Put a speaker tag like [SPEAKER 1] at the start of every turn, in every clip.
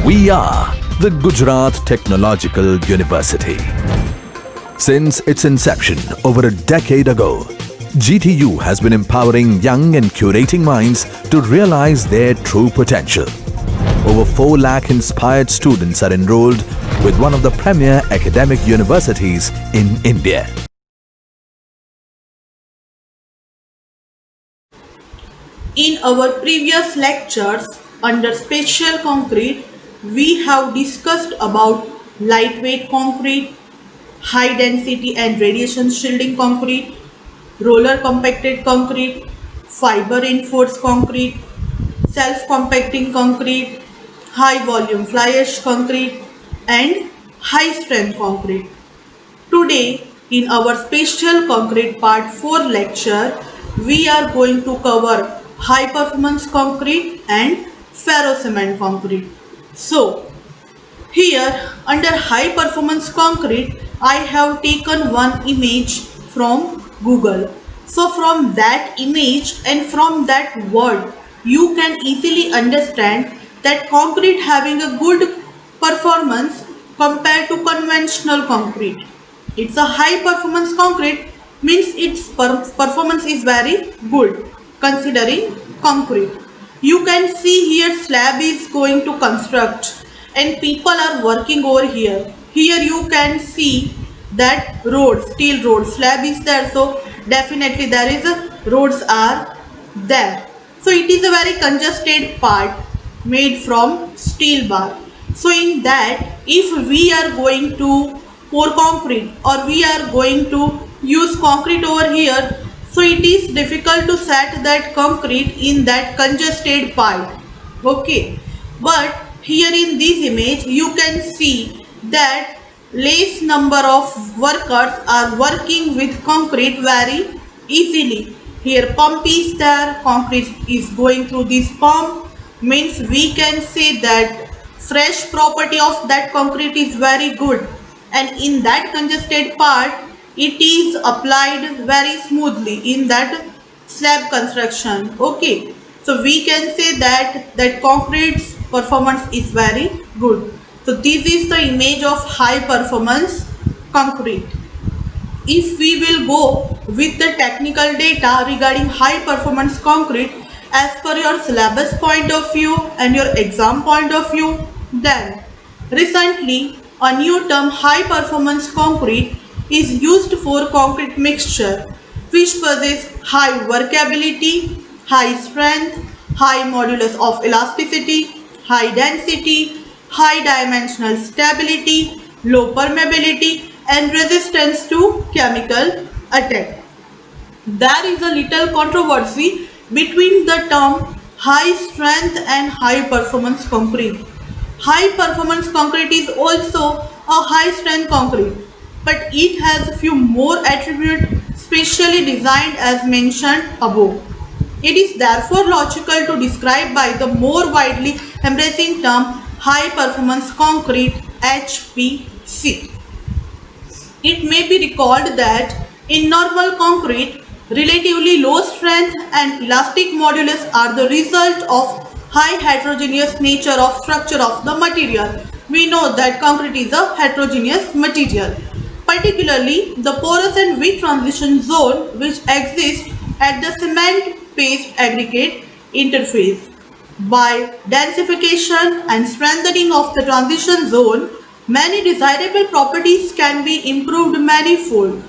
[SPEAKER 1] We are the Gujarat Technological University. Since its inception over a decade ago, GTU has been empowering young and curating minds to realize their true potential. Over 4 lakh inspired students are enrolled with one of the premier academic universities in India.
[SPEAKER 2] In our previous lectures under special concrete, we have discussed about lightweight concrete, high density and radiation shielding concrete, roller compacted concrete, fiber reinforced concrete, self compacting concrete, high volume fly ash concrete, and high strength concrete. Today, in our special concrete part 4 lecture, we are going to cover high performance concrete and ferro cement concrete. So, here under high performance concrete, I have taken one image from Google. So from that image and from that word, you can easily understand that concrete having a good performance compared to conventional concrete. It's a high performance concrete means its performance is very good considering concrete. You can see here slab is going to construct and people are working over here. Here you can see that road, steel road, slab is there, so definitely there is a roads are there. So it is a very congested part made from steel bar. So in that, if we are going to pour concrete or we are going to use concrete over here, so it is difficult to set that concrete in that congested part. Okay, but here in this image you can see that less number of workers are working with concrete very easily. Here pump is there, concrete is going through this pump, means we can say that fresh property of that concrete is very good, and in that congested part it is applied very smoothly in that slab construction. Okay, so we can say that concrete's performance is very good. So this is the image of high performance concrete. If we will go with the technical data regarding high performance concrete as per your syllabus point of view and your exam point of view, then recently a new term high performance concrete is used for concrete mixture which possess high workability, high strength, high modulus of elasticity, high density, high dimensional stability, low permeability and resistance to chemical attack. There is a little controversy between the term high strength and high performance concrete. High performance concrete is also a high strength concrete, but it has a few more attributes specially designed as mentioned above. It is therefore logical to describe by the more widely embracing term high performance concrete HPC. It may be recalled that in normal concrete, relatively low strength and elastic modulus are the result of high heterogeneous nature of structure of the material. We know that concrete is a heterogeneous material. Particularly, the porous and weak transition zone which exists at the cement paste aggregate interface. By densification and strengthening of the transition zone, many desirable properties can be improved manifold.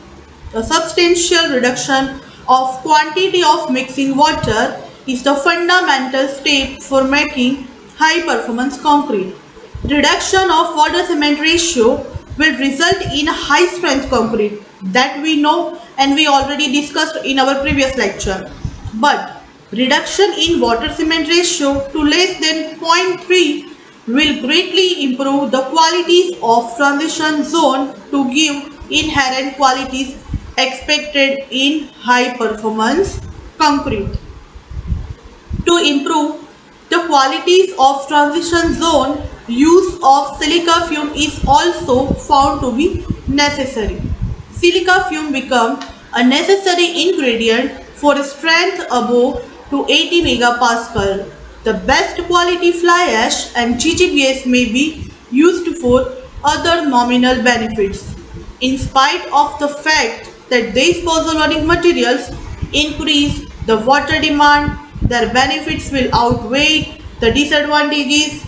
[SPEAKER 2] A substantial reduction of quantity of mixing water is the fundamental step for making high performance concrete. Reduction of water cement ratio will result in high strength concrete, that we know and we already discussed in our previous lecture. But reduction in water cement ratio to less than 0.3 will greatly improve the qualities of transition zone to give inherent qualities expected in high performance concrete. To improve the qualities of transition zone, use of silica fume is also found to be necessary. Silica fume becomes a necessary ingredient for strength above to 80 megapascal. The best quality fly ash and GGBS may be used for other nominal benefits. In spite of the fact that these pozzolanic materials increase the water demand, their benefits will outweigh the disadvantages.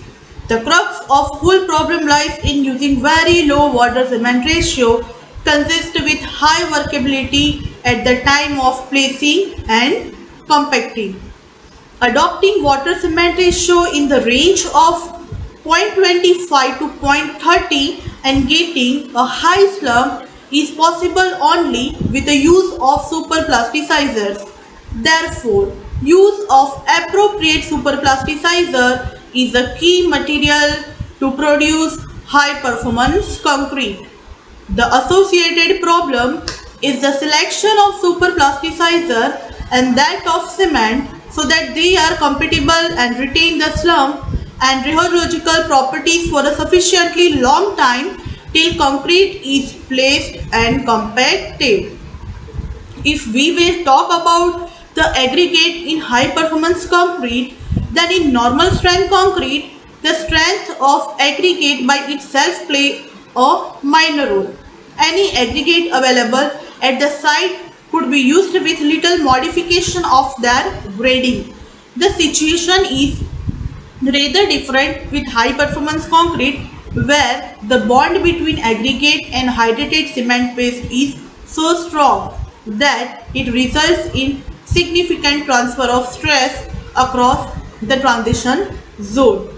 [SPEAKER 2] The crux of whole problem lies in using very low water cement ratio consist with high workability at the time of placing and compacting. Adopting water cement ratio in the range of 0.25 to 0.30 and getting a high slump is possible only with the use of superplasticizers. Therefore, use of appropriate superplasticizer is a key material to produce high performance concrete. The associated problem is the selection of superplasticizer and that of cement so that they are compatible and retain the slump and rheological properties for a sufficiently long time till concrete is placed and compacted. If we will talk about the aggregate in high performance concrete, then in normal strength concrete, the strength of aggregate by itself play a minor role. Any aggregate available at the site could be used with little modification of their grading. The situation is rather different with high performance concrete where the bond between aggregate and hydrated cement paste is so strong that it results in significant transfer of stress across the transition zone.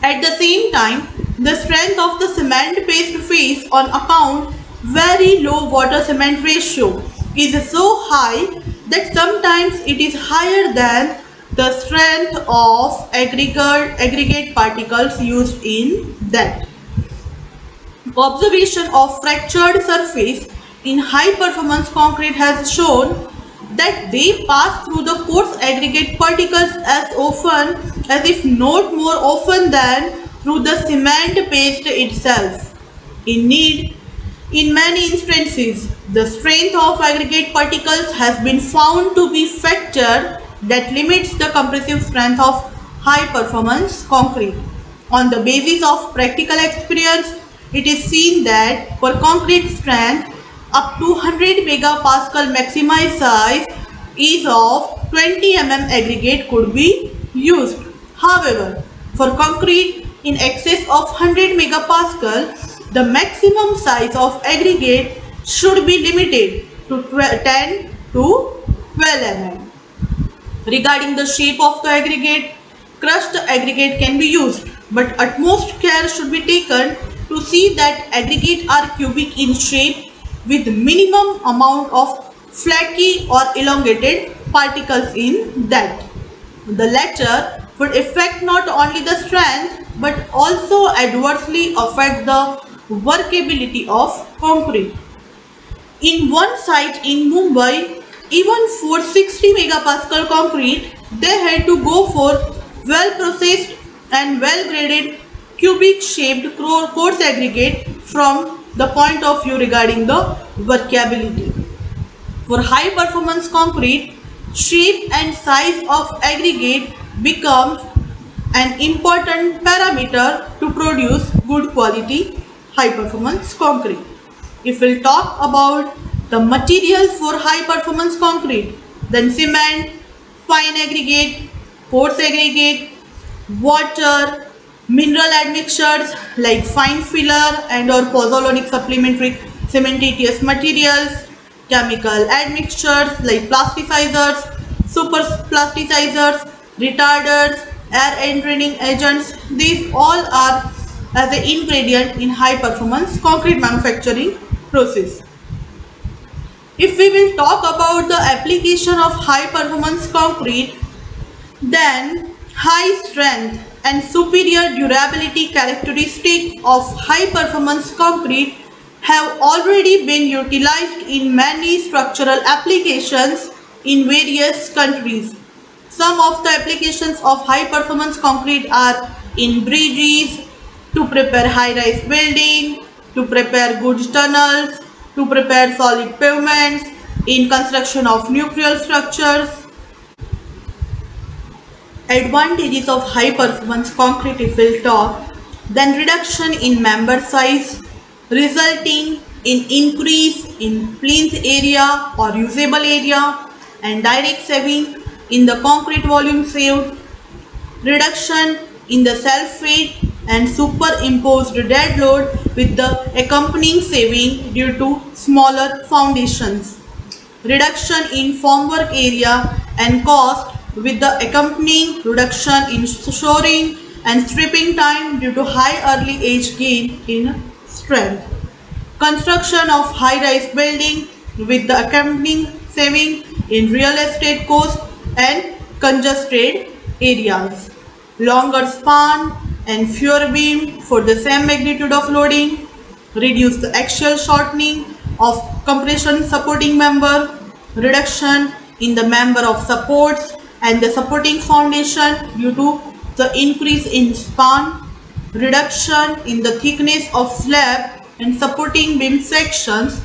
[SPEAKER 2] At the same time, the strength of the cement paste phase on account very low water cement ratio is so high that sometimes it is higher than the strength of aggregate particles used in that. Observation of fractured surface in high performance concrete has shown that they pass through the coarse aggregate particles as often as if not more often than through the cement paste itself. Indeed, in many instances, the strength of aggregate particles has been found to be factor that limits the compressive strength of high performance concrete. On the basis of practical experience, it is seen that for concrete strength up to 100 megapascal maximized size is of 20 mm aggregate could be used. However, for concrete in excess of 100 megapascal, the maximum size of aggregate should be limited to 10 to 12 mm. Regarding the shape of the aggregate, crushed aggregate can be used, but utmost care should be taken to see that aggregate are cubic in shape with minimum amount of flaky or elongated particles in that. The latter would affect not only the strength but also adversely affect the workability of concrete. In one site in Mumbai, even for 60 megapascal concrete, they had to go for well processed and well graded cubic shaped coarse aggregate from the point of view regarding the workability. For high performance concrete, shape and size of aggregate becomes an important parameter to produce good quality high performance concrete. If we'll talk about the material for high performance concrete, then cement, fine aggregate, coarse aggregate, water, mineral admixtures like fine filler and or pozzolanic supplementary cementitious materials, chemical admixtures like plasticizers, super plasticizers, retarders, air entraining agents, these all are as an ingredient in high performance concrete manufacturing process. If we will talk about the application of high performance concrete, then high strength and superior durability characteristic of high performance concrete have already been utilized in many structural applications in various countries. Some of the applications of high performance concrete are in bridges, to prepare high-rise building, to prepare goods tunnels, to prepare solid pavements, in construction of nuclear structures, advantages of high performance concrete if we'll talk, then reduction in member size resulting in increase in plinth area or usable area and direct saving in the concrete volume saved, reduction in the self-weight and superimposed dead load with the accompanying saving due to smaller foundations, reduction in formwork area and cost with the accompanying reduction in shoring and stripping time due to high early age gain in strength, construction of high-rise building with the accompanying saving in real estate cost and congested areas, longer span and fewer beam for the same magnitude of loading, reduce the axial shortening of compression supporting member, reduction in the number of supports and the supporting foundation due to the increase in span, reduction in the thickness of slab and supporting beam sections,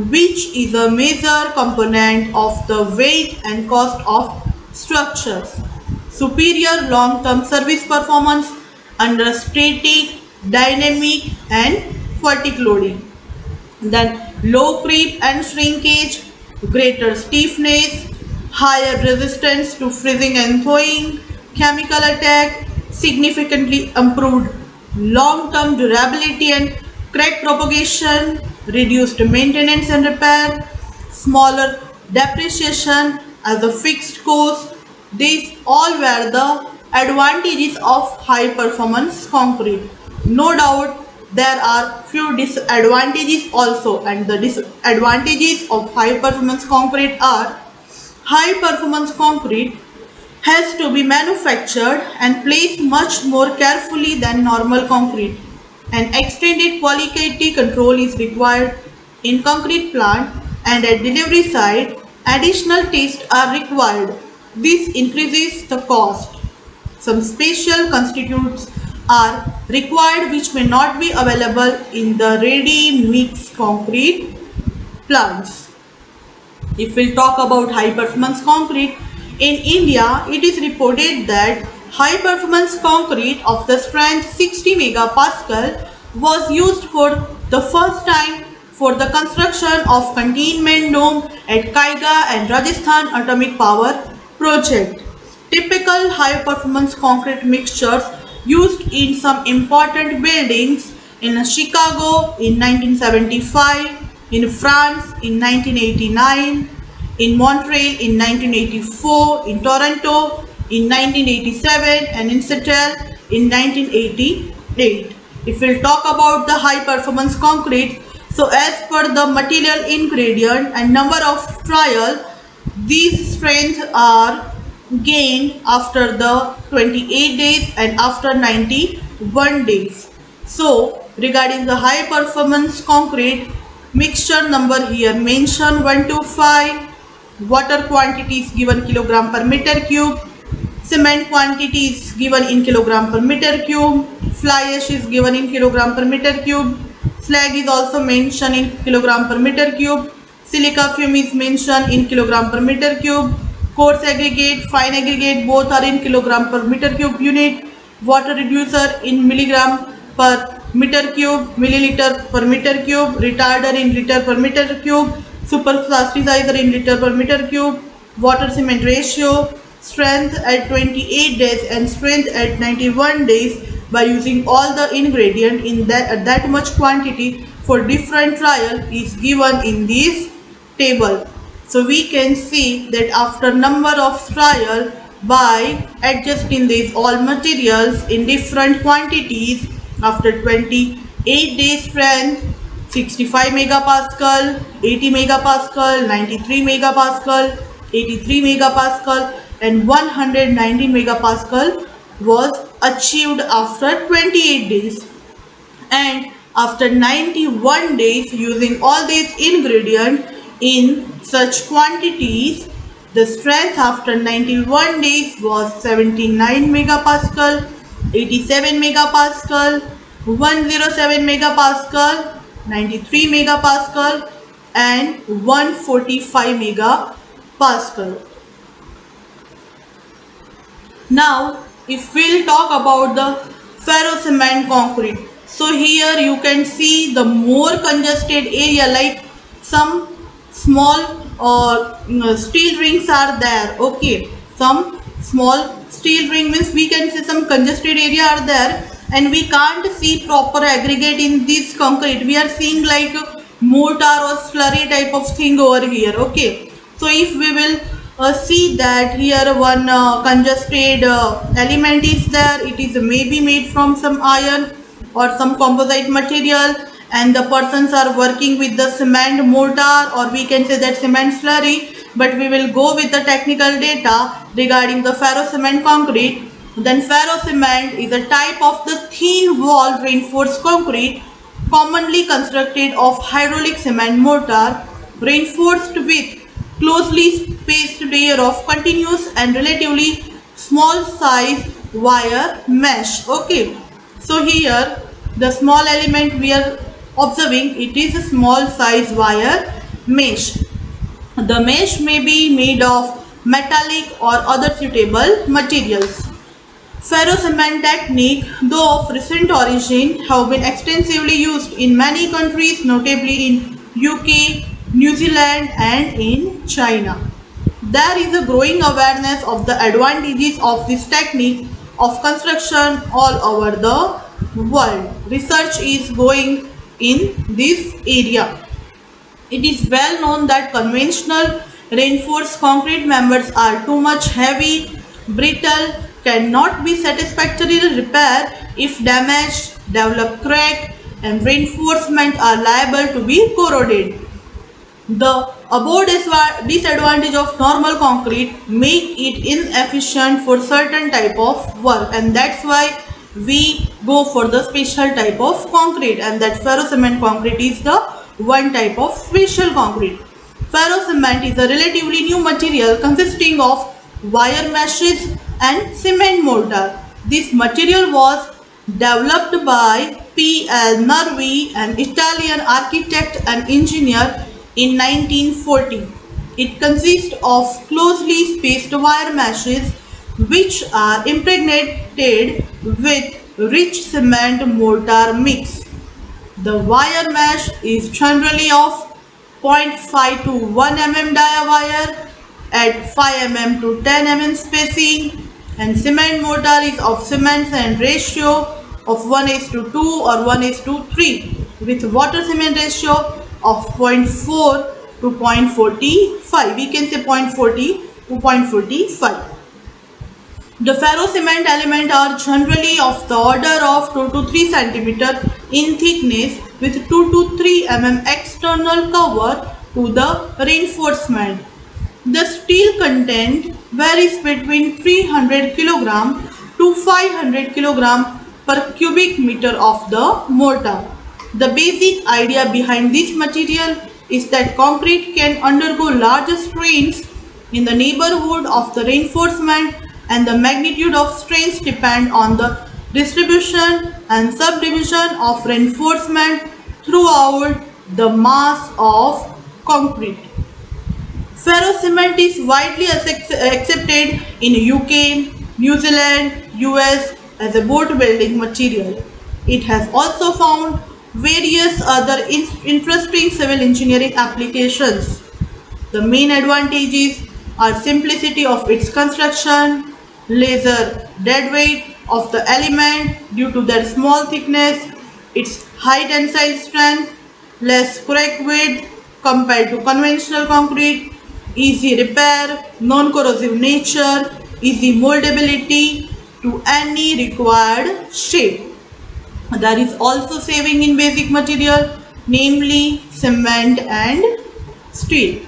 [SPEAKER 2] which is a major component of the weight and cost of structures, superior long-term service performance under static, dynamic and fatigue loading, then low creep and shrinkage, greater stiffness, higher resistance to freezing and thawing, chemical attack, significantly improved long-term durability and crack propagation, reduced maintenance and repair, smaller depreciation as a fixed cost. These all were the advantages of high performance concrete. No doubt there are few disadvantages also, and the disadvantages of high performance concrete are high performance concrete has to be manufactured and placed much more carefully than normal concrete. An extended quality control is required in concrete plant and at delivery site additional tests are required. This increases the cost. Some special constituents are required which may not be available in the ready mix concrete plants. If we'll talk about high performance concrete, in India it is reported that high performance concrete of the strength 60 megapascal was used for the first time for the construction of containment dome at Kaiga and Rajasthan Atomic Power Project. Typical high performance concrete mixtures used in some important buildings in Chicago in 1975, in France in 1989, in Montreal in 1984, in Toronto in 1987 and in Seattle in 1988. If we'll talk about the high performance concrete, so as per the material ingredient and number of trial, these strengths are gained after the 28 days and after 91 days. So regarding the high performance concrete, mixture number here mentioned 125, water quantity is given kilogram per meter cube, cement quantity is given in kilogram per meter cube, fly ash is given in kilogram per meter cube, slag is also mentioned in kilogram per meter cube, silica fume is mentioned in kilogram per meter cube, coarse aggregate, fine aggregate both are in kilogram per meter cube unit, water reducer in milligram per meter cube, milliliter per meter cube, retarder in liter per meter cube, super plasticizer in liter per meter cube, water cement ratio, strength at 28 days and strength at 91 days by using all the ingredient in that much quantity for different trial is given in this table. So we can see that after number of trial by adjusting these all materials in different quantities, after 28 days strength 65 megapascal, 80 megapascal, 93 megapascal, 83 megapascal and 190 megapascal was achieved after 28 days. And after 91 days using all these ingredients in such quantities, the strength after 91 days was 79 megapascal, 87 megapascal, 107 megapascal, 93 megapascal and 145 megapascal. Now, if we'll talk about the ferro cement concrete, so here you can see the more congested area, like some small steel rings are there. Okay, some small steel ring means we can see some congested area are there, and we can't see proper aggregate in this concrete. We are seeing like a mortar or slurry type of thing over here. Okay, so if we will see that here one congested element is there, it is maybe made from some iron or some composite material, and the persons are working with the cement mortar, or we can say that cement slurry, but we will go with the technical data regarding the ferro cement concrete. Then ferro cement is a type of the thin wall reinforced concrete commonly constructed of hydraulic cement mortar reinforced with closely spaced layer of continuous and relatively small size wire mesh. Okay, so here the small element we are observing, it is a small size wire mesh. The mesh may be made of metallic or other suitable materials. Ferro cement technique, though of recent origin, have been extensively used in many countries, notably in UK, New Zealand and in China. There is a growing awareness of the advantages of this technique of construction all over the world. Research is going in this area. It is well known that conventional reinforced concrete members are too much heavy, brittle, cannot be satisfactorily repaired if damaged, develop crack, and reinforcement are liable to be corroded. The above disadvantage of normal concrete make it inefficient for certain type of work, and that's why we go for the special type of concrete, and that ferro cement concrete is the one type of special concrete. Ferro cement is a relatively new material consisting of wire meshes and cement mortar. This material was developed by P. L. Nervi, an Italian architect and engineer, in 1940. It consists of closely spaced wire meshes which are impregnated with rich cement mortar mix. The wire mesh is generally of 0.5 to 1 mm dia wire at 5 mm to 10 mm spacing, and cement mortar is of cement and ratio of 1:2 or 1:3 with water cement ratio of 0.4 to 0.45. We can say 0.40 to 0.45. The ferro cement elements are generally of the order of 2 to 3 cm in thickness with 2 to 3 mm external cover to the reinforcement. The steel content varies between 300 kg to 500 kg per cubic meter of the mortar. The basic idea behind this material is that concrete can undergo large strains in the neighborhood of the reinforcement, and the magnitude of strains depend on the distribution and subdivision of reinforcement throughout the mass of concrete. Ferro cement is widely accepted in UK, New Zealand, US as a boat building material. It has also found various other interesting civil engineering applications. The main advantages are simplicity of its construction, lesser dead weight of the element due to their small thickness, its high tensile strength, less crack width compared to conventional concrete, easy repair, non-corrosive nature, easy moldability to any required shape. There is also saving in basic material, namely cement and steel.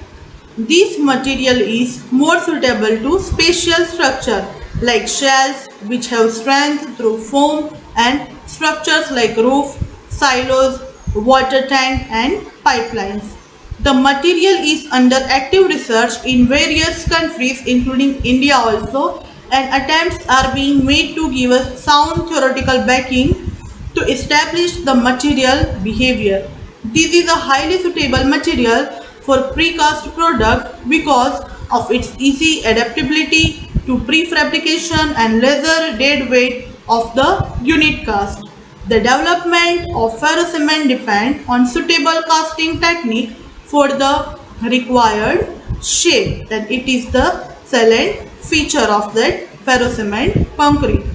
[SPEAKER 2] This material is more suitable to special structure like shells which have strength through foam, and structures like roof, silos, water tank and pipelines. The material is under active research in various countries including India also, and attempts are being made to give a sound theoretical backing to establish the material behavior. This is a highly suitable material for precast product because of its easy adaptability, to prefabrication and laser dead weight of the unit cast. The development of ferrocement depends on suitable casting technique for the required shape. Then it is the salient feature of that ferrocement concrete.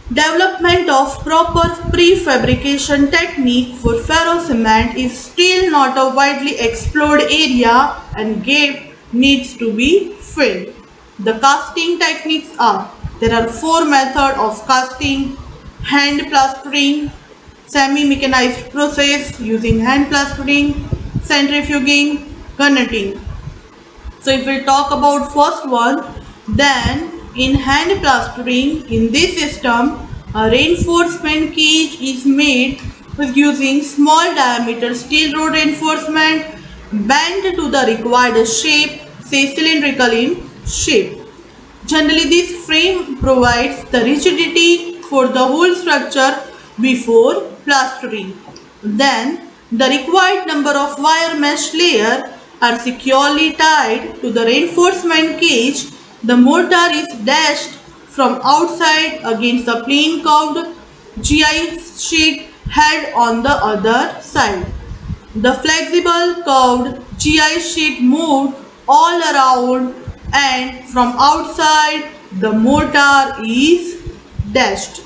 [SPEAKER 2] Development of proper prefabrication technique for ferrocement is still not a widely explored area and gap needs to be filled. The casting techniques are: there are four methods of casting: hand plastering, semi-mechanized process using hand plastering, centrifuging, gunneting. So if we talk about first one, then in hand plastering, in this system, a reinforcement cage is made with using small diameter steel rod reinforcement bent to the required shape, say cylindrical in shape. Generally, this frame provides the rigidity for the whole structure before plastering. Then, the required number of wire mesh layers are securely tied to the reinforcement cage. The mortar is dashed from outside against the plain curved GI sheet held on the other side. The flexible curved GI sheet moved all around, and from outside the mortar is dashed.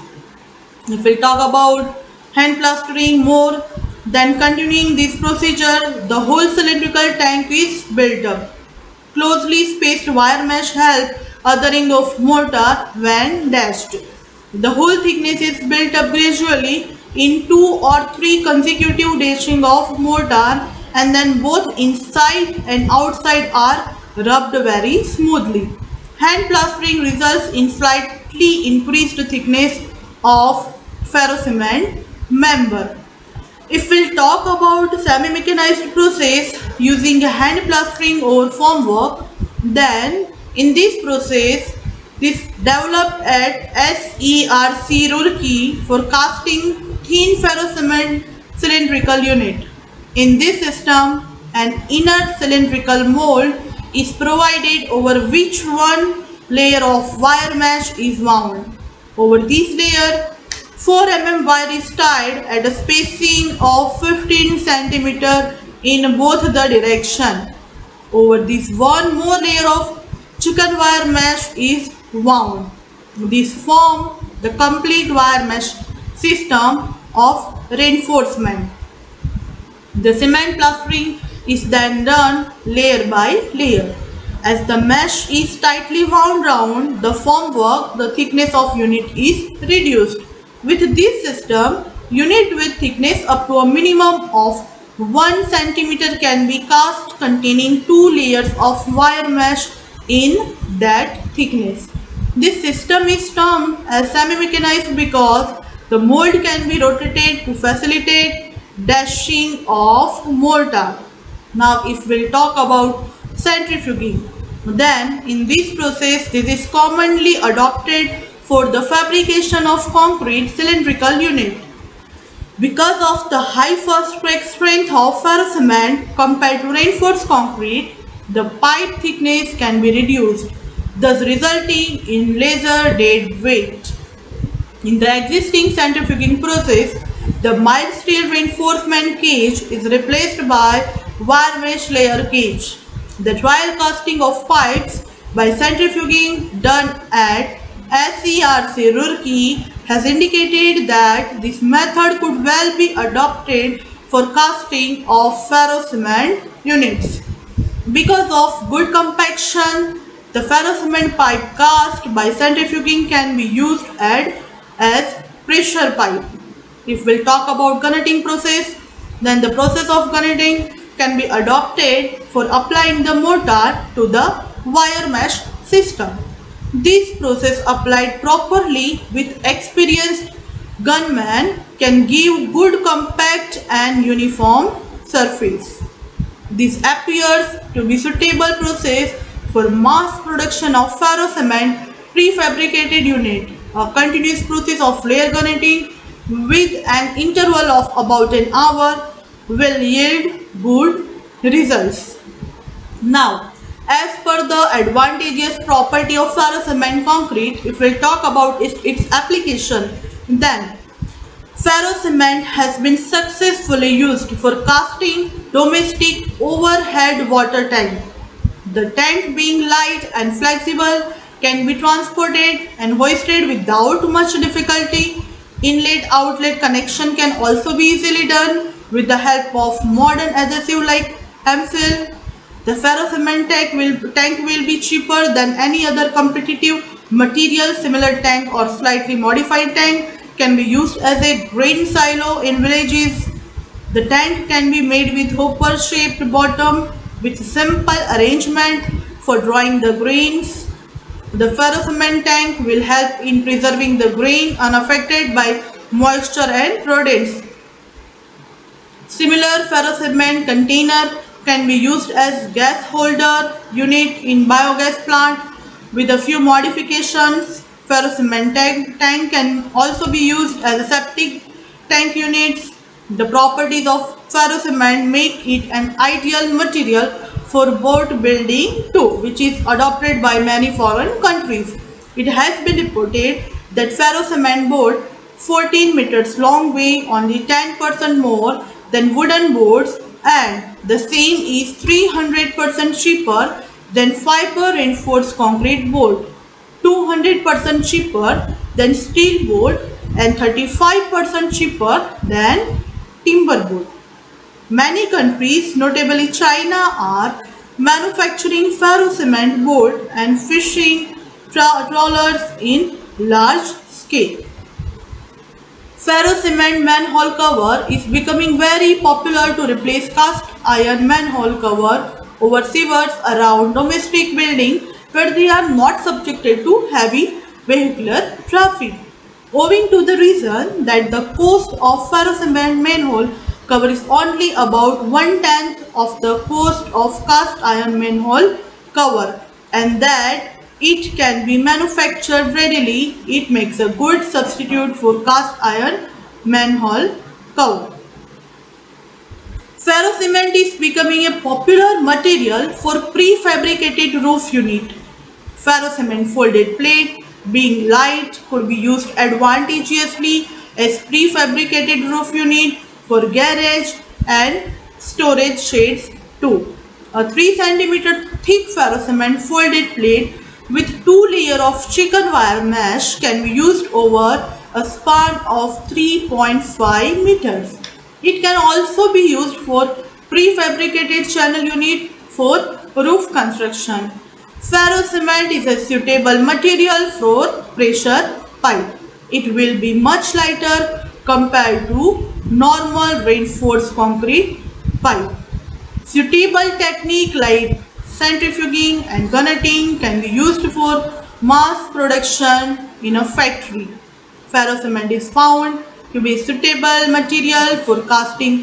[SPEAKER 2] If we talk about hand plastering more, then continuing this procedure, the whole cylindrical tank is built up. Closely spaced wire mesh help othering of mortar when dashed. The whole thickness is built up gradually in 2 or 3 consecutive dashing of mortar, and then both inside and outside are rubbed very smoothly. Hand plastering results in slightly increased thickness of ferrocement member. If we'll talk about semi-mechanized process using hand plastering or formwork, then in this process, this developed at SERC Roorkee for casting thin ferrocement cylindrical unit. In this system, an inner cylindrical mold is provided over which one layer of wire mesh is wound. Over this layer, 4 mm wire is tied at a spacing of 15 cm in both the direction. Over this, one more layer of chicken wire mesh is wound. This forms the complete wire mesh system of reinforcement. The cement plastering is then done layer by layer. As the mesh is tightly wound round the formwork, the thickness of unit is reduced. With this system, unit with thickness up to a minimum of 1 cm can be cast containing 2 layers of wire mesh in that thickness. This system is termed as semi-mechanized because the mold can be rotated to facilitate dashing of mortar. Now if we'll talk about centrifuging, then in this process this is commonly adopted for the fabrication of concrete cylindrical unit. Because of the high first crack strength of ferrocement compared to reinforced concrete, the pipe thickness can be reduced, thus resulting in laser dead weight. In the existing centrifuging process, the mild steel reinforcement cage is replaced by wire mesh layer cage. The trial casting of pipes by centrifuging done at SERC Roorkee has indicated that this method could well be adopted for casting of ferrocement units. Because of good compaction, the ferrocement pipe cast by centrifuging can be used as pressure pipe. If we'll talk about gunneting process, then the process of gunneting can be adopted for applying the mortar to the wire mesh system. This process applied properly with experienced gunmen can give good compact and uniform surface. This appears to be suitable process for mass production of ferrocement prefabricated unit. A continuous process of layer gunneting with an interval of about an hour will yield good results. Now, As per the advantageous property of ferrous cement concrete, if we'll talk about its application, then ferrous cement has been successfully used for casting domestic overhead water tank. The tank, being light and flexible, can be transported and hoisted without much difficulty. Inlet-outlet connection can also be easily done with the help of modern adhesive like M-Fill. The ferrocement tank will be cheaper than any other competitive material. Similar tank or slightly modified tank can be used as a grain silo in villages. The tank can be made with hopper-shaped bottom with simple arrangement for drawing the grains. The ferrocement tank will help in preserving the grain unaffected by moisture and rodents. Similar ferrocement container can be used as gas holder unit in biogas plant. With a few modifications, ferrocement tank can also be used as a septic tank units. The properties of ferrocement make it an ideal material for boat building too, which is adopted by many foreign countries. It has been reported that ferrocement boat 14 meters long weigh only 10% more than wooden boards, and the same is 300% cheaper than fiber reinforced concrete board, 200% cheaper than steel board, and 35% cheaper than timber board. Many countries, notably China, are manufacturing ferrocement boat and fishing trawlers in large scale. Ferrocement manhole cover is becoming very popular to replace cast iron manhole cover over sewers around domestic buildings where they are not subjected to heavy vehicular traffic. Owing to the reason that the cost of ferrocement manhole cover is only about 1/10 of the cost of cast iron manhole cover, and that it can be manufactured readily, it makes a good substitute for cast iron manhole cover. Ferrocement is becoming a popular material for prefabricated roof unit. Ferrocement folded plate, being light, could be used advantageously as prefabricated roof unit for garage and storage sheds too. A 3 cm thick ferrocement folded plate with 2 layers of chicken wire mesh can be used over a span of 3.5 meters. It can also be used for prefabricated channel unit for roof construction. Ferrocement is a suitable material for pressure pipe. It will be much lighter compared to normal reinforced concrete pipe. Suitable technique like centrifuging and gunneting can be used for mass production in a factory. Ferrocement is found to be suitable material for casting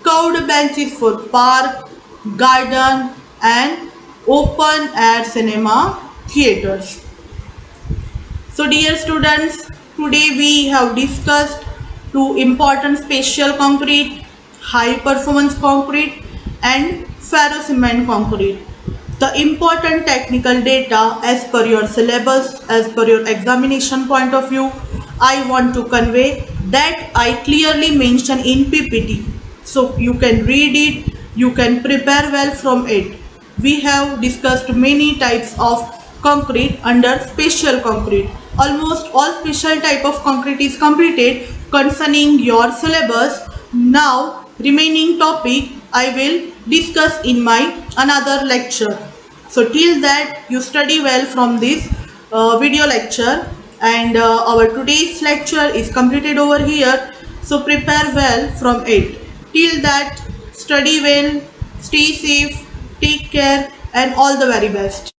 [SPEAKER 2] curved benches for park, garden and open air cinema theaters. So dear students, today we have discussed two important special concrete, high performance concrete and ferrocement concrete. The important technical data as per your syllabus, as per your examination point of view, I want to convey that I clearly mention in PPT. So you can read it, you can prepare well from it. We have discussed many types of concrete under special concrete. Almost all special type of concrete is completed concerning your syllabus. Now remaining topic I will discuss in my another lecture. So till that you study well from this video lecture, and our today's lecture is completed over here. So prepare well from it. Till that, study well, stay safe, take care and all the very best.